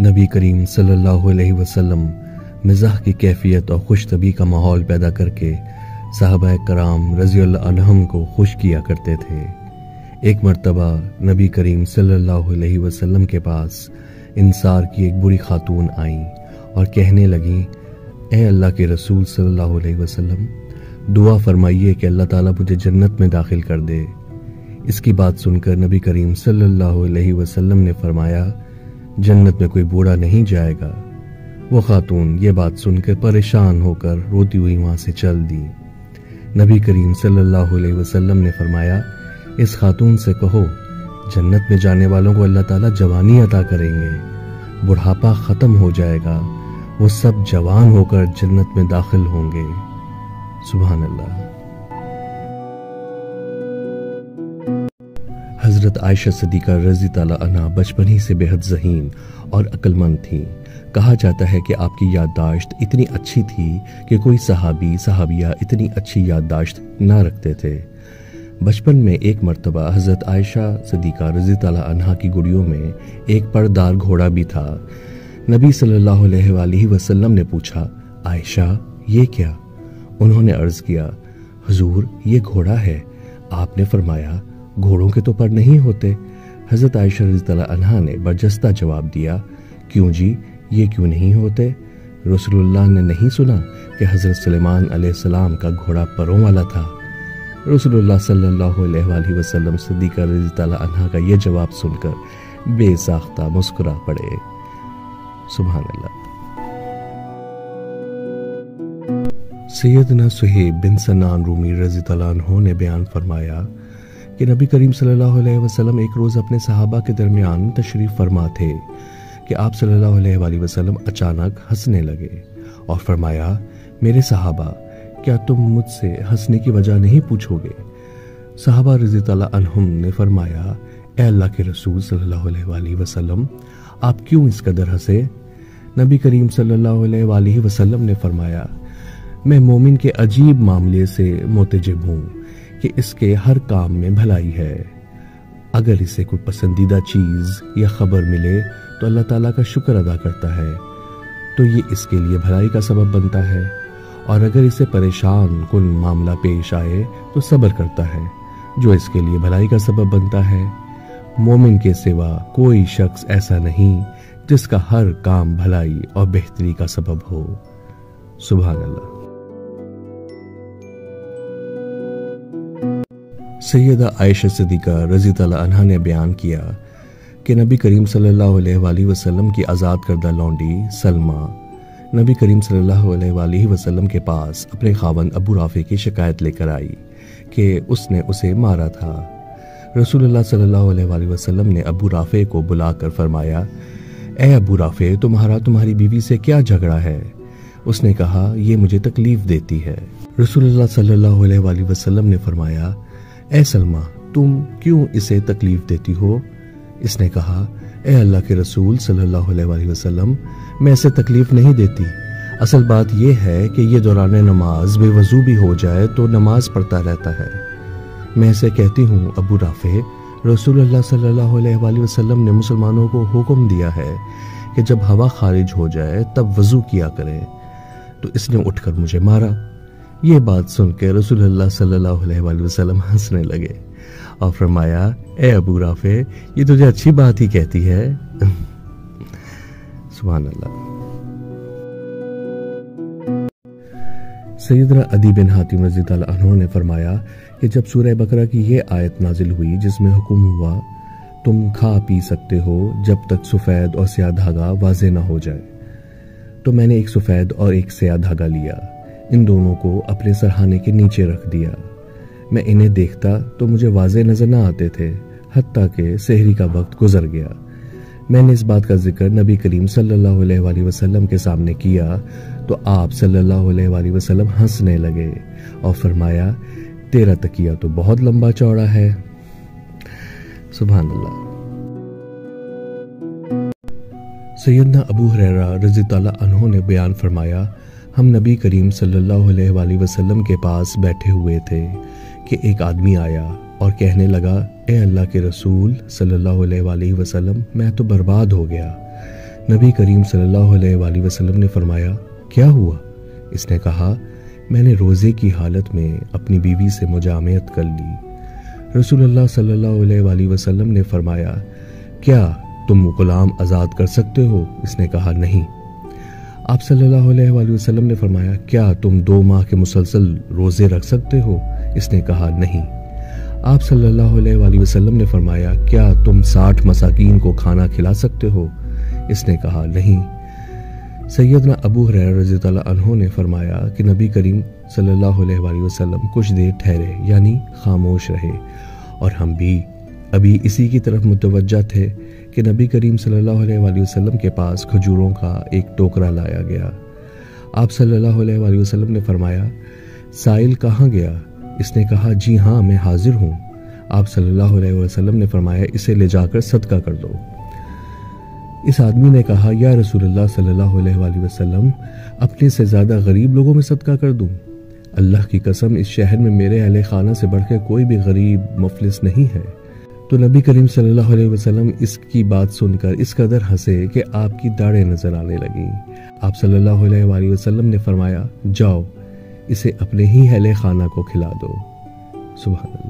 نبی کریم صلی اللہ علیہ وسلم مزاح کی کیفیت اور خوش طبعی کا ماحول پیدا کر کے صحابہ کرام رضی اللہ عنہم کو خوش کیا کرتے تھے۔ ایک مرتبہ نبی کریم صلی اللہ علیہ وسلم کے پاس انصار کی ایک بری خاتون آئیں اور کہنے لگیں، اے اللہ کے رسول صلی اللہ علیہ وسلم، دعا فرمائیے کہ اللہ تعالیٰ مجھے جنت میں داخل کر دے۔ اس کی بات سن کر نبی کریم صلی اللہ علیہ وسلم نے فرمایا، جنت میں کوئی بوڑھا نہیں جائے گا۔ وہ خاتون یہ بات سن کر پریشان ہو کر روتی ہوئی وہاں سے چل دی۔ نبی کریم صلی اللہ علیہ وسلم نے فرمایا، اس خاتون سے کہو جنت میں جانے والوں کو اللہ تعالیٰ جوانی عطا کریں گے، بڑھاپا ختم ہو جائے گا، وہ سب جوان ہو کر جنت میں داخل ہوں گے۔ سبحان اللہ۔ حضرت عائشہ صدیقہ رضی تعالیٰ عنہا بچپن ہی سے بے حد ذہین اور عقل مند تھیں۔ کہا جاتا ہے کہ آپ کی یادداشت اتنی اچھی تھی کہ کوئی صحابی صحابیہ اتنی اچھی یادداشت نہ رکھتے تھے۔ بچپن میں ایک مرتبہ حضرت عائشہ صدیقہ رضی تعالیٰ عنہا کی گڑیوں میں ایک پردار گھوڑا بھی تھا۔ نبی صلی اللہ علیہ وآلہ وسلم نے پوچھا، عائشہ یہ کیا؟ انہوں نے عرض کیا، حضور یہ گھوڑا ہے۔ آپ نے فرمایا، گھوڑوں کے تو پر نہیں ہوتے۔ حضرت عائشہ رضی اللہ عنہا نے برجستہ جواب دیا، کیوں جی، یہ کیوں نہیں ہوتے؟ رسول اللہ نے نہیں سنا کہ حضرت سلیمان علیہ السلام کا گھوڑا پروں والا تھا؟ رسول اللہ صلی اللہ علیہ وآلہ وسلم صدیقہ رضی اللہ عنہا کا یہ جواب سن کر بے ساختہ مسکرا پڑے۔ سبحان اللہ۔ سیدنا صہیب بن سنان رومی رضی اللہ عنہ نے بیان فرمایا کہ نبی کریم صلی اللہ علیہ وسلم ایک روز اپنے صحابہ کے درمیان تشریف فرما تھے کہ آپ صلی اللہ علیہ وآلہ وسلم اچانک ہنسنے لگے اور فرمایا، میرے صحابہ، کیا تم مجھ سے ہنسنے کی وجہ نہیں پوچھو گے؟ صحابہ رضی اللہ عنہم نے فرمایا، اے اللہ کے رسول صلی اللہ علیہ وآلہ وسلم، آپ کیوں اس قدر ہنسے؟ نبی کریم صلی اللہ علیہ وآلہ وسلم نے فرمایا، میں مومن کے عجیب معاملے سے متعجب ہوں کہ اس کے ہر کام میں بھلائی ہے۔ اگر اسے کوئی پسندیدہ چیز یا خبر ملے تو اللہ تعالیٰ کا شکر ادا کرتا ہے، تو یہ اس کے لیے بھلائی کا سبب بنتا ہے، اور اگر اسے پریشان کن معاملہ پیش آئے تو صبر کرتا ہے، جو اس کے لیے بھلائی کا سبب بنتا ہے۔ مومن کے سوا کوئی شخص ایسا نہیں جس کا ہر کام بھلائی اور بہتری کا سبب ہو۔ سبحان اللہ۔ سیدہ عائشہ صدیقہ رضی اللہ عنہا نے بیان کیا کہ نبی کریم صلی اللہ علیہ وآلہ وسلم کی آزاد کردہ لونڈی سلمہ نبی کریم صلی اللہ علیہ وآلہ وسلم کے پاس اپنے خاوند ابو رافع کی شکایت لے کر آئی کہ اس نے اسے مارا تھا۔ رسول اللہ صلی اللہ علیہ وآلہ وسلم نے ابو رافع کو بلا کر فرمایا، اے ابو رافع، تمہاری بیوی سے کیا جھگڑا ہے؟ اس نے کہا، یہ مجھے تکلیف دیتی ہے۔ رسول اللہ صلی اللہ علیہ وآلہ وسلم نے فرمایا، اے سلمہ، تم کیوں اسے تکلیف دیتی ہو؟ اس نے کہا، اے اللہ کے رسول صلی اللہ علیہ وآلہ وسلم، میں اسے تکلیف نہیں دیتی، اصل بات یہ ہے کہ یہ دوران نماز بے وضو بھی ہو جائے تو نماز پڑھتا رہتا ہے۔ میں اسے کہتی ہوں، ابو رافع، رسول اللہ صلی اللہ علیہ وآلہ وسلم نے مسلمانوں کو حکم دیا ہے کہ جب ہوا خارج ہو جائے تب وضو کیا کریں، تو اس نے اٹھ کر مجھے مارا۔ یہ بات سن کے رسول اللہ صلی اللہ علیہ وآلہ وسلم ہنسنے لگے اور فرمایا، اے ابو رافع، یہ تجھے اچھی بات ہی کہتی ہے۔ سبحان اللہ۔ سیدنا عدی بن حاتم رضی اللہ عنہ نے فرمایا کہ جب سورہ بقرہ کی یہ آیت نازل ہوئی جس میں حکم ہوا، تم کھا پی سکتے ہو جب تک سفید اور سیاہ دھاگا واضح نہ ہو جائے، تو میں نے ایک سفید اور ایک سیاہ دھاگا لیا، ان دونوں کو اپنے سرہانے کے نیچے رکھ دیا۔ میں انہیں دیکھتا تو مجھے واضح نظر نہ آتے تھے، حتیٰ کہ سحری کا وقت گزر گیا۔ میں نے اس بات کا ذکر نبی کریم صلی اللہ علیہ وآلہ وسلم کے سامنے کیا تو آپ صلی اللہ علیہ وآلہ وسلم ہنسنے لگے اور فرمایا، تیرا تکیہ تو بہت لمبا چوڑا ہے۔ سبحان اللہ۔ سیدنا ابو ہریرہ رضی اللہ عنہ نے بیان فرمایا، ہم نبی کریم صلی اللہ علیہ وآلہ وسلم کے پاس بیٹھے ہوئے تھے کہ ایک آدمی آیا اور کہنے لگا، اے اللہ کے رسول صلی اللہ علیہ وآلہ وسلم، میں تو برباد ہو گیا، نبی کریم صلی اللہ علیہ وآلہ وسلم نے فرمایا کیا ہوا؟ اس نے کہا میں نے روزے کی حالت میں اپنی بیوی سے مجامعت کر لی۔ رسول اللہ صلی اللہ علیہ وآلہ وسلم نے فرمایا کیا تم غلام آزاد کر سکتے ہو؟ اس نے کہا نہیں۔ آپ صلی اللہ علیہ وآلہ وسلم نے فرمایا کیا تم 2 ماہ کے مسلسل روزے رکھ سکتے ہو؟ اس نے کہا نہیں۔ آپ صلی اللہ علیہ وآلہ وسلم نے فرمایا کیا تم 60 مساکین کو کھانا کھلا سکتے ہو؟ اس نے کہا نہیں۔ سیدنا ابو ہریرہ رضی اللہ عنہ نے فرمایا کہ نبی کریم صلی اللہ علیہ وآلہ وسلم کچھ دیر ٹھہرے یعنی خاموش رہے، اور ہم بھی ابھی اسی کی طرف متوجہ تھے کہ نبی کریم صلی اللہ علیہ وآلہ وسلم کے پاس کھجوروں کا ایک ٹوکرا لایا گیا۔ آپ صلی اللہ علیہ وآلہ وسلم نے فرمایا سائل کہاں گیا؟ اس نے کہا جی ہاں میں حاضر ہوں۔ آپ صلی اللہ علیہ وسلم نے فرمایا اسے لے جا کر صدقہ کر دو۔ اس آدمی نے کہا یا رسول اللہ صلی اللہ علیہ وآلہ وسلم اپنے سے زیادہ غریب لوگوں میں صدقہ کر دوں؟ اللہ کی قسم اس شہر میں میرے اہل خانہ سے بڑھ کے کوئی بھی غریب مفلس نہیں ہے۔ تو نبی کریم صلی اللہ علیہ وسلم اس کی بات سن کر اس قدر ہنسے کہ آپ کی داڑھیں نظر آنے لگیں۔ آپ صلی اللہ علیہ وآلہ وسلم نے فرمایا جاؤ اسے اپنے ہی اہل خانہ کو کھلا دو۔ سبحان اللہ۔